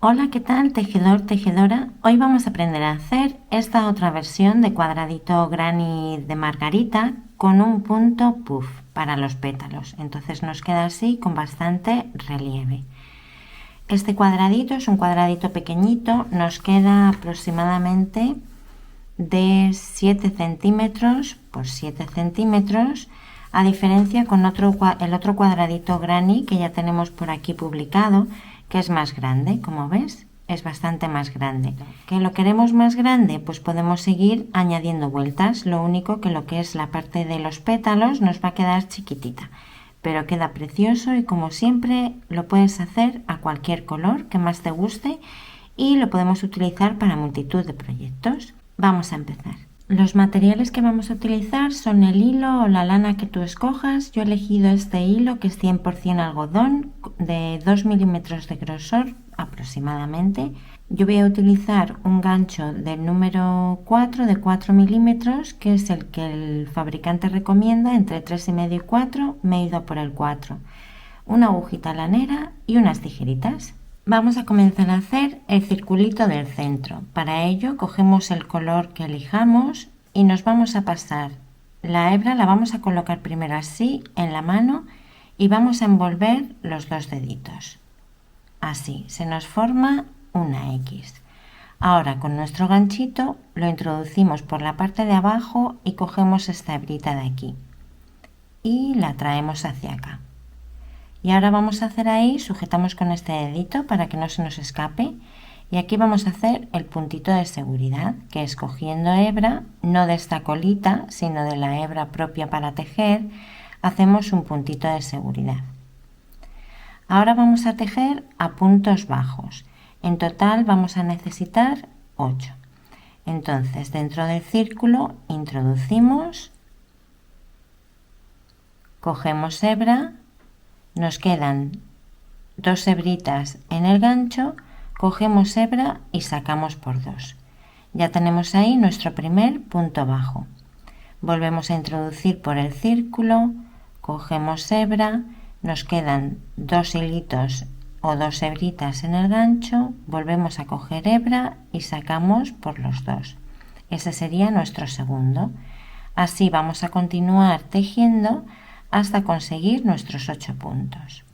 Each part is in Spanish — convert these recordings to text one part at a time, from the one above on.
Hola, ¿qué tal, tejedor, tejedora? Hoy vamos a aprender a hacer esta otra versión de cuadradito granny de margarita con un punto puff para los pétalos. Entonces nos queda así con bastante relieve. Este cuadradito es un cuadradito pequeñito, nos queda aproximadamente de 7 centímetros por 7 centímetros, a diferencia con el otro cuadradito granny que ya tenemos por aquí publicado, que es más grande, como ves, es bastante más grande. ¿Que lo queremos más grande? Pues podemos seguir añadiendo vueltas, lo único que lo que es la parte de los pétalos nos va a quedar chiquitita, pero queda precioso y como siempre lo puedes hacer a cualquier color que más te guste y lo podemos utilizar para multitud de proyectos. Vamos a empezar. Los materiales que vamos a utilizar son el hilo o la lana que tú escojas. Yo he elegido este hilo que es 100% algodón de 2 milímetros de grosor aproximadamente. Yo voy a utilizar un gancho del número 4 de 4 milímetros, que es el que el fabricante recomienda, entre 3,5 y 4. Me he ido por el 4. Una agujita lanera y unas tijeritas. Vamos a comenzar a hacer el circulito del centro. Para ello cogemos el color que elijamos y nos vamos a pasar la hebra, la vamos a colocar primero así en la mano y vamos a envolver los dos deditos. Así se nos forma una X. Ahora con nuestro ganchito lo introducimos por la parte de abajo y cogemos esta hebrita de aquí y la traemos hacia acá. Y ahora vamos a hacer ahí, sujetamos con este dedito para que no se nos escape. Y aquí vamos a hacer el puntito de seguridad, que es cogiendo hebra, no de esta colita, sino de la hebra propia para tejer, hacemos un puntito de seguridad. Ahora vamos a tejer a puntos bajos. En total vamos a necesitar 8. Entonces, dentro del círculo introducimos, cogemos hebra, nos quedan 2 hebritas en el gancho, cogemos hebra y sacamos por 2. Ya tenemos ahí nuestro primer punto bajo. Volvemos a introducir por el círculo, cogemos hebra, nos quedan 2 hilitos o 2 hebritas en el gancho, volvemos a coger hebra y sacamos por los 2. Ese sería nuestro segundo. Así vamos a continuar tejiendo hasta conseguir nuestros 8 puntos.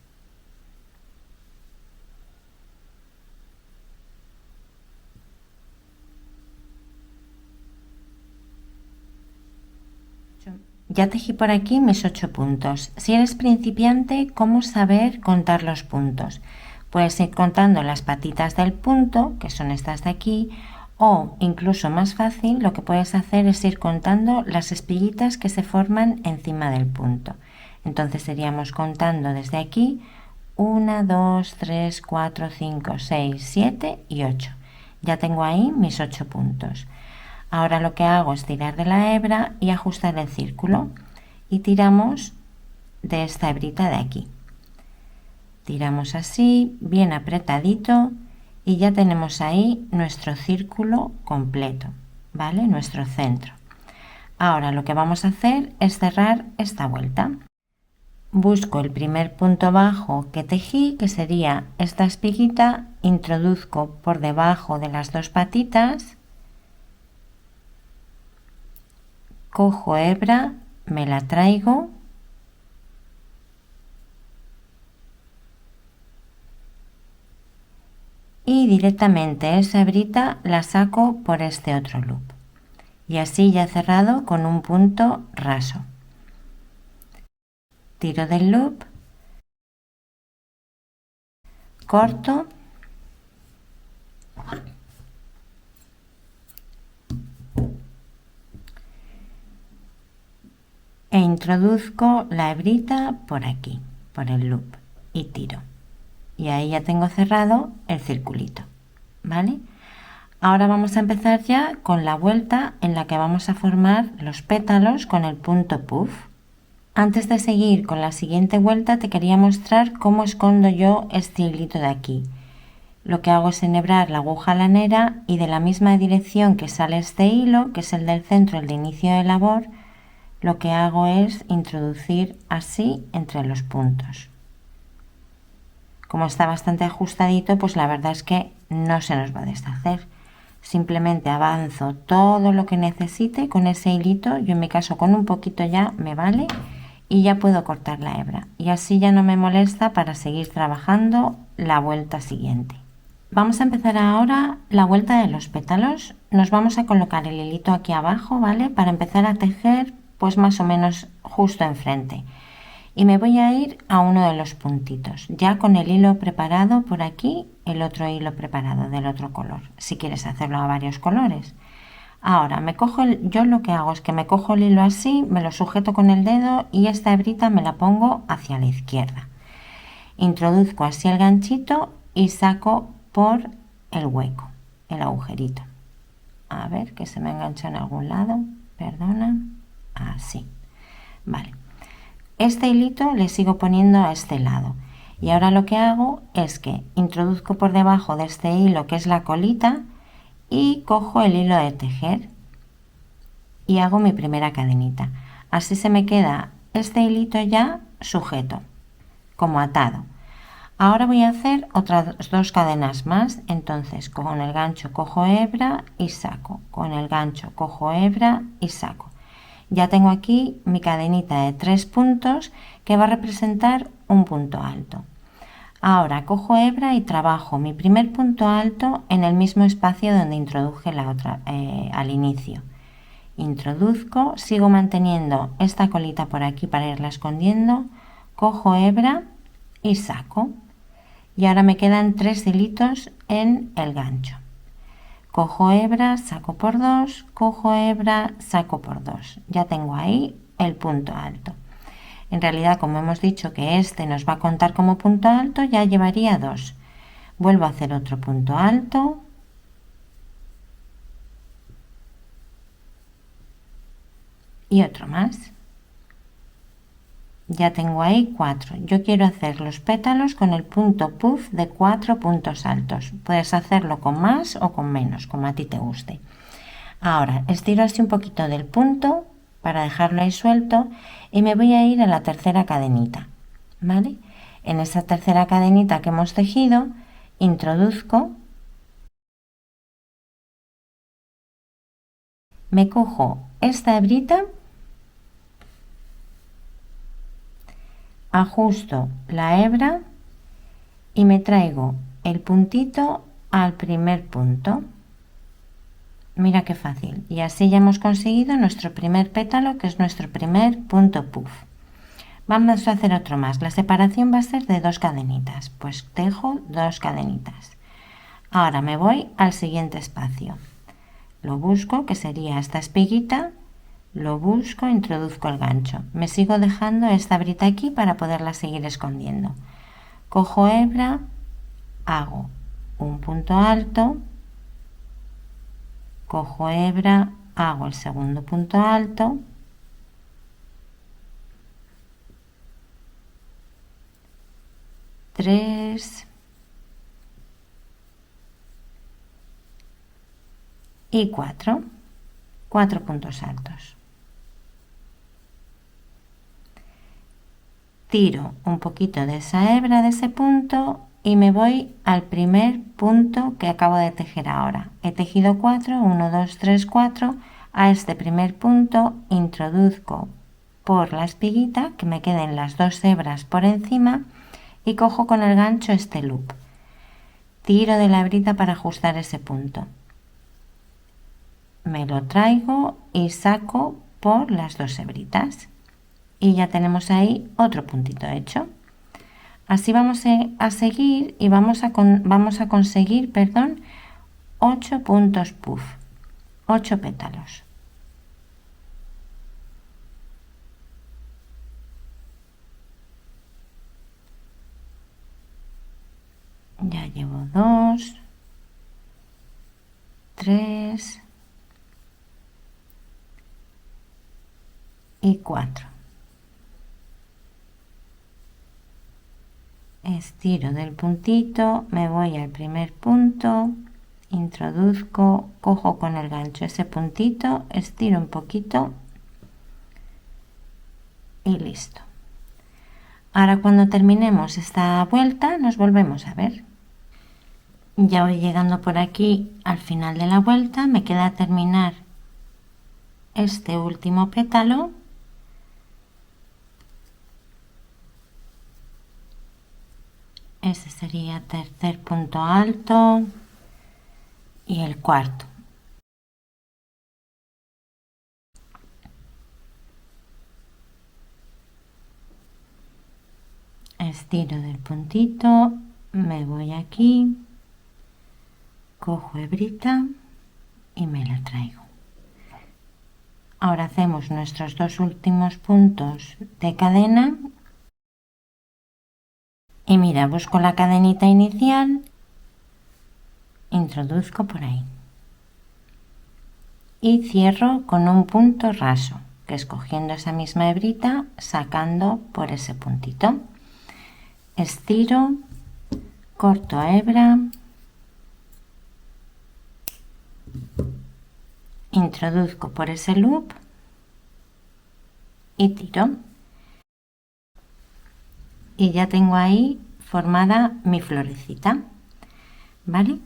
Ya tejí por aquí mis 8 puntos. Si eres principiante, ¿cómo saber contar los puntos? Puedes ir contando las patitas del punto, que son estas de aquí, o incluso más fácil, lo que puedes hacer es ir contando las espiguitas que se forman encima del punto. Entonces iríamos contando desde aquí 1, 2, 3, 4, 5, 6, 7 y 8. Ya tengo ahí mis 8 puntos. Ahora lo que hago es tirar de la hebra y ajustar el círculo y tiramos de esta hebrita de aquí. Tiramos así, bien apretadito y ya tenemos ahí nuestro círculo completo, ¿vale? Nuestro centro. Ahora lo que vamos a hacer es cerrar esta vuelta. Busco el primer punto bajo que tejí, que sería esta espiguita, introduzco por debajo de las dos patitas, cojo hebra, me la traigo y directamente esa hebrita la saco por este otro loop. Y así ya he cerrado con un punto raso. Tiro del loop, corto e introduzco la hebrita por aquí, por el loop, y tiro. Y ahí ya tengo cerrado el circulito, ¿vale? Ahora vamos a empezar ya con la vuelta en la que vamos a formar los pétalos con el punto puff. Antes de seguir con la siguiente vuelta te quería mostrar cómo escondo yo este hilito de aquí. Lo que hago es enhebrar la aguja lanera y de la misma dirección que sale este hilo, que es el del centro, el de inicio de labor, lo que hago es introducir así entre los puntos. Como está bastante ajustadito, pues la verdad es que no se nos va a deshacer. Simplemente avanzo todo lo que necesite con ese hilito, yo en mi caso con un poquito ya me vale, y ya puedo cortar la hebra y así ya no me molesta para seguir trabajando la vuelta siguiente. Vamos a empezar ahora la vuelta de los pétalos. Nos vamos a colocar el hilito aquí abajo, ¿vale? Para empezar a tejer pues más o menos justo enfrente. Y me voy a ir a uno de los puntitos, ya con el hilo preparado por aquí, el otro hilo preparado del otro color, si quieres hacerlo a varios colores. Ahora yo lo que hago es que me cojo el hilo así, me lo sujeto con el dedo y esta hebrita me la pongo hacia la izquierda. Introduzco así el ganchito y saco por el hueco, el agujerito. A ver, que se me engancha en algún lado, perdona, así, vale. Este hilito le sigo poniendo a este lado y ahora lo que hago es que introduzco por debajo de este hilo que es la colita y cojo el hilo de tejer y hago mi primera cadenita. Así se me queda este hilito ya sujeto, como atado. Ahora voy a hacer otras 2 cadenas más, entonces con el gancho cojo hebra y saco, con el gancho cojo hebra y saco. Ya tengo aquí mi cadenita de 3 puntos que va a representar un punto alto. Ahora cojo hebra y trabajo mi primer punto alto en el mismo espacio donde introduje la otra al inicio. Introduzco, sigo manteniendo esta colita por aquí para irla escondiendo, cojo hebra y saco. Y ahora me quedan 3 hilitos en el gancho. Cojo hebra, saco por 2, cojo hebra, saco por 2. Ya tengo ahí el punto alto. En realidad, como hemos dicho que este nos va a contar como punto alto, ya llevaría 2. Vuelvo a hacer otro punto alto. Y otro más. Ya tengo ahí 4. Yo quiero hacer los pétalos con el punto puff de 4 puntos altos. Puedes hacerlo con más o con menos, como a ti te guste. Ahora estiro así un poquito del punto para dejarlo ahí suelto y me voy a ir a la tercera cadenita, ¿vale? En esa tercera cadenita que hemos tejido, introduzco, me cojo esta hebrita, ajusto la hebra y me traigo el puntito al primer punto. Mira qué fácil. Y así ya hemos conseguido nuestro primer pétalo, que es nuestro primer punto puff. Vamos a hacer otro más. La separación va a ser de 2 cadenitas. Pues tejo 2 cadenitas. Ahora me voy al siguiente espacio. Lo busco, que sería esta espiguita. Lo busco, introduzco el gancho. Me sigo dejando esta hebrita aquí para poderla seguir escondiendo. Cojo hebra, hago un punto alto, cojo hebra, hago el segundo punto alto, tres y 4 puntos altos. Tiro un poquito de esa hebra de ese punto y me voy al primer punto que acabo de tejer ahora. He tejido 4, 1, 2, 3, 4. A este primer punto introduzco por la espiguita, que me queden las 2 hebras por encima, y cojo con el gancho este loop. Tiro de la hebrita para ajustar ese punto. Me lo traigo y saco por las 2 hebritas. Y ya tenemos ahí otro puntito hecho. Así vamos a seguir y vamos a conseguir, 8 puntos puff, 8 pétalos. Ya llevo 2, 3 y 4. Estiro del puntito, me voy al primer punto, introduzco, cojo con el gancho ese puntito, estiro un poquito y listo. Ahora cuando terminemos esta vuelta nos volvemos a ver. Ya voy llegando por aquí al final de la vuelta, me queda terminar este último pétalo. Ese sería tercer punto alto y el cuarto. Estiro del puntito, me voy aquí, cojo hebrita y me la traigo. Ahora hacemos nuestros dos últimos puntos de cadena y mira, busco la cadenita inicial, introduzco por ahí y cierro con un punto raso, que es cogiendo esa misma hebrita, sacando por ese puntito. Estiro, corto hebra, introduzco por ese loop y tiro. Y ya tengo ahí formada mi florecita, ¿vale?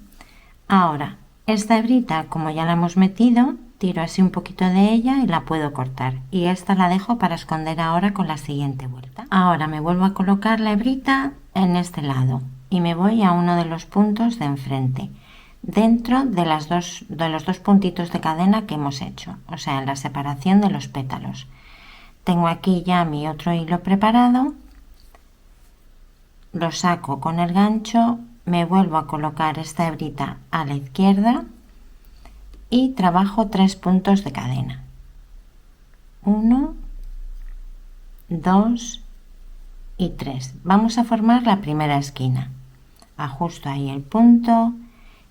Ahora, esta hebrita, como ya la hemos metido, tiro así un poquito de ella y la puedo cortar. Y esta la dejo para esconder ahora con la siguiente vuelta. Ahora me vuelvo a colocar la hebrita en este lado y me voy a uno de los puntos de enfrente, dentro de los dos puntitos de cadena que hemos hecho, o sea, en la separación de los pétalos. Tengo aquí ya mi otro hilo preparado, lo saco con el gancho, me vuelvo a colocar esta hebrita a la izquierda y trabajo 3 puntos de cadena. 1, 2 y 3. Vamos a formar la primera esquina. Ajusto ahí el punto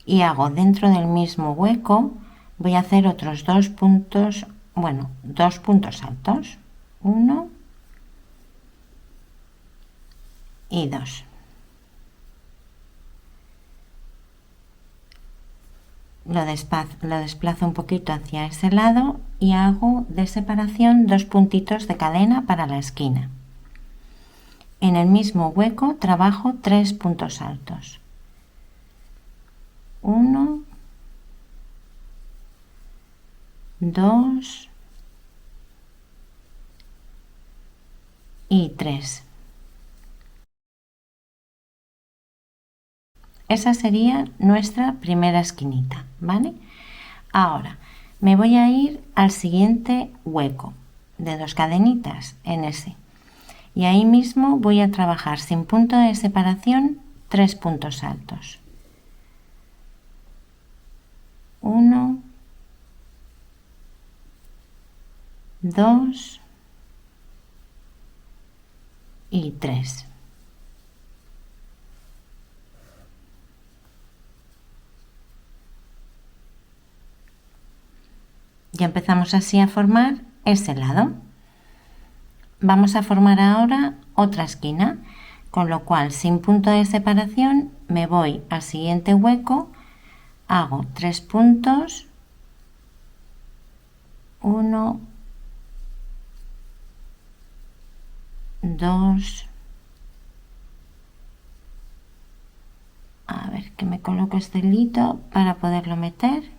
y hago dentro del mismo hueco, voy a hacer otros 2 puntos, bueno, 2 puntos altos. 1 y 2. Lo desplazo un poquito hacia ese lado y hago de separación 2 puntitos de cadena para la esquina. En el mismo hueco trabajo 3 puntos altos. 1, 2 y 3. Esa sería nuestra primera esquinita, ¿vale? Ahora me voy a ir al siguiente hueco de 2 cadenitas en ese. Y ahí mismo voy a trabajar sin punto de separación 3 puntos altos. 1, 2 y 3. Ya empezamos así a formar ese lado. Vamos a formar ahora otra esquina, con lo cual sin punto de separación me voy al siguiente hueco, hago 3 puntos, 1, 2, a ver que me coloco este hilito para poderlo meter.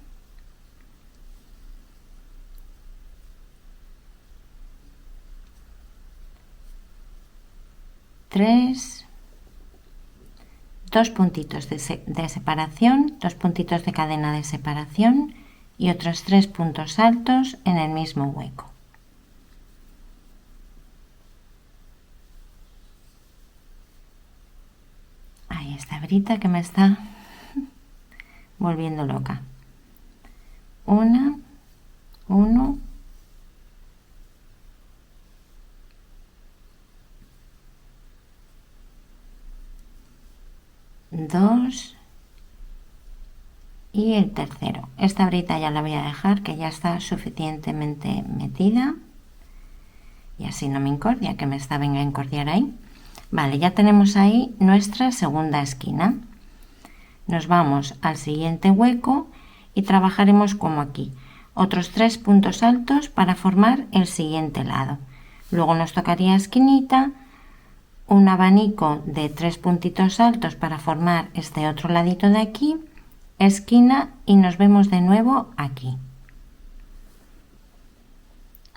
3, 2 puntitos de separación, 2 puntitos de cadena de separación y otros 3 puntos altos en el mismo hueco. Ahí está hebrita que me está volviendo loca. 1, 2 y el tercero. Esta hebrita ya la voy a dejar, que ya está suficientemente metida y así no me encordia, que me está venga a encordiar ahí. Vale, ya tenemos ahí nuestra segunda esquina. Nos vamos al siguiente hueco y trabajaremos como aquí, otros 3 puntos altos para formar el siguiente lado. Luego nos tocaría esquinita, un abanico de 3 puntitos altos para formar este otro ladito de aquí, esquina, y nos vemos de nuevo aquí.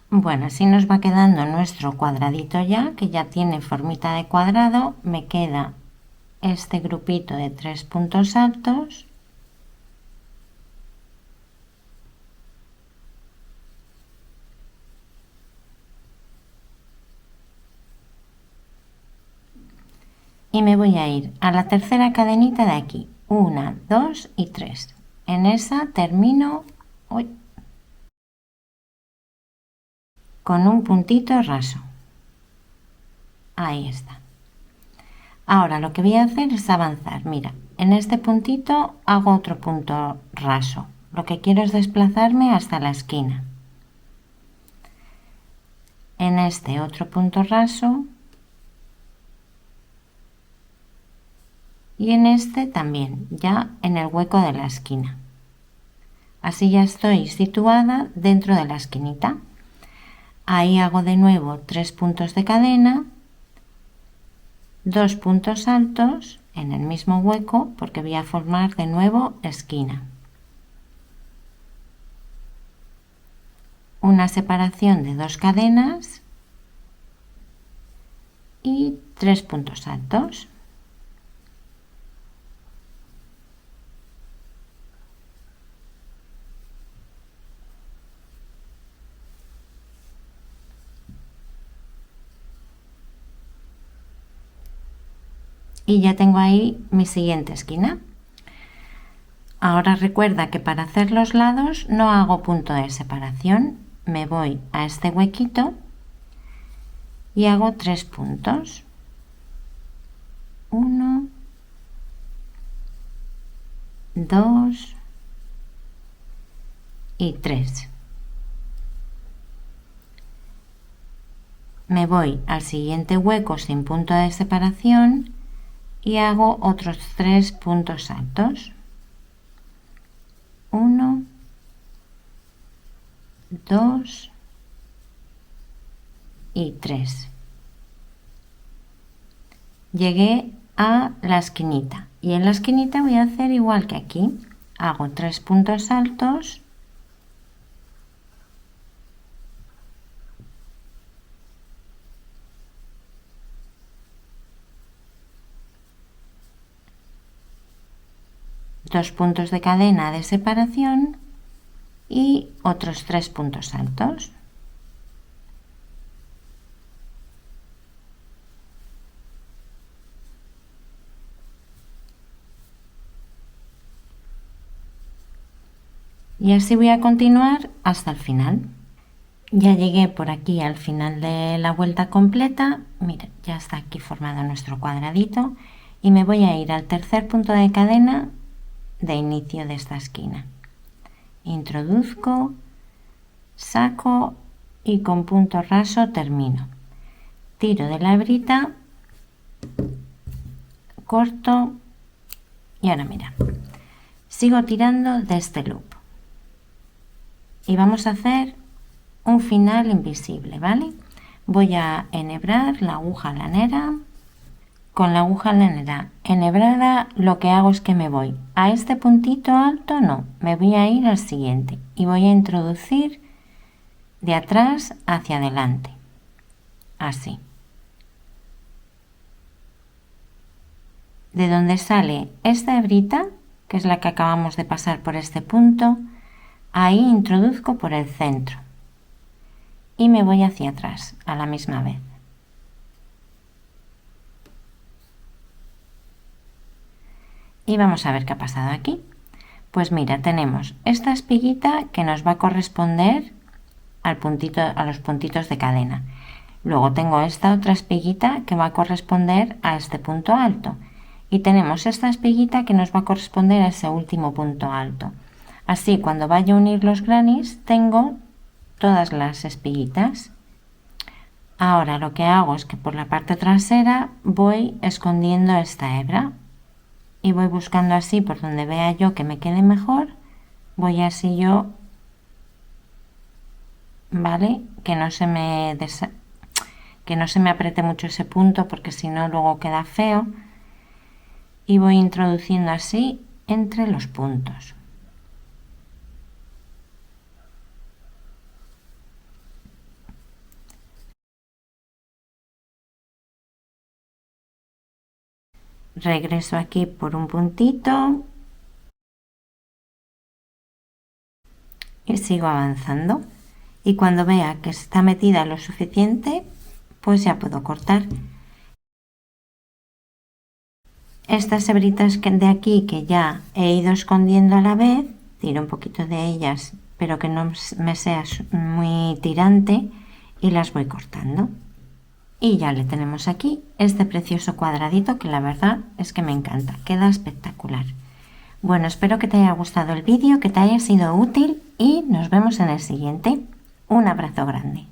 Bueno, así nos va quedando nuestro cuadradito ya, que ya tiene formita de cuadrado. Me queda este grupito de 3 puntos altos. Y me voy a ir a la tercera cadenita de aquí. 1, 2 y 3. En esa termino con un puntito raso. Ahí está. Ahora lo que voy a hacer es avanzar. Mira, en este puntito hago otro punto raso. Lo que quiero es desplazarme hasta la esquina. En este otro punto raso. Y en este también, ya en el hueco de la esquina. Así ya estoy situada dentro de la esquinita. Ahí hago de nuevo 3 puntos de cadena, 2 puntos altos en el mismo hueco porque voy a formar de nuevo esquina. Una separación de 2 cadenas y 3 puntos altos. Y ya tengo ahí mi siguiente esquina. Ahora recuerda que para hacer los lados no hago punto de separación. Me voy a este huequito y hago 3 puntos. 1, 2 y 3. Me voy al siguiente hueco sin punto de separación y hago otros 3 puntos altos. 1, 2 y 3. Llegué a la esquinita y en la esquinita voy a hacer igual que aquí. Hago 3 puntos altos, dos puntos de cadena de separación y otros 3 puntos altos. Y así voy a continuar hasta el final. Ya llegué por aquí al final de la vuelta completa. Mira, ya está aquí formado nuestro cuadradito y me voy a ir al tercer punto de cadena de inicio de esta esquina. Introduzco, saco y con punto raso termino. Tiro de la hebrita, corto y ahora mira, sigo tirando de este loop y vamos a hacer un final invisible, ¿vale? Voy a enhebrar la aguja lanera. Con la aguja lanera enhebrada lo que hago es que me voy a este puntito alto, no, me voy a ir al siguiente y voy a introducir de atrás hacia adelante, así. De donde sale esta hebrita, que es la que acabamos de pasar por este punto, ahí introduzco por el centro y me voy hacia atrás a la misma vez. Y vamos a ver qué ha pasado aquí. Pues mira, tenemos esta espiguita que nos va a corresponder al puntito, a los puntitos de cadena. Luego tengo esta otra espiguita que va a corresponder a este punto alto. Y tenemos esta espiguita que nos va a corresponder a ese último punto alto. Así, cuando vaya a unir los grannies, tengo todas las espiguitas. Ahora lo que hago es que por la parte trasera voy escondiendo esta hebra y voy buscando así por donde vea yo que me quede mejor, voy así yo, ¿vale? Que no se me que no se me apriete mucho ese punto porque si no luego queda feo, y voy introduciendo así entre los puntos. Regreso aquí por un puntito y sigo avanzando, y cuando vea que está metida lo suficiente, pues ya puedo cortar. Estas hebritas de aquí que ya he ido escondiendo a la vez, tiro un poquito de ellas, pero que no me sea muy tirante, y las voy cortando. Y ya le tenemos aquí este precioso cuadradito que la verdad es que me encanta, queda espectacular. Bueno, espero que te haya gustado el vídeo, que te haya sido útil y nos vemos en el siguiente. Un abrazo grande.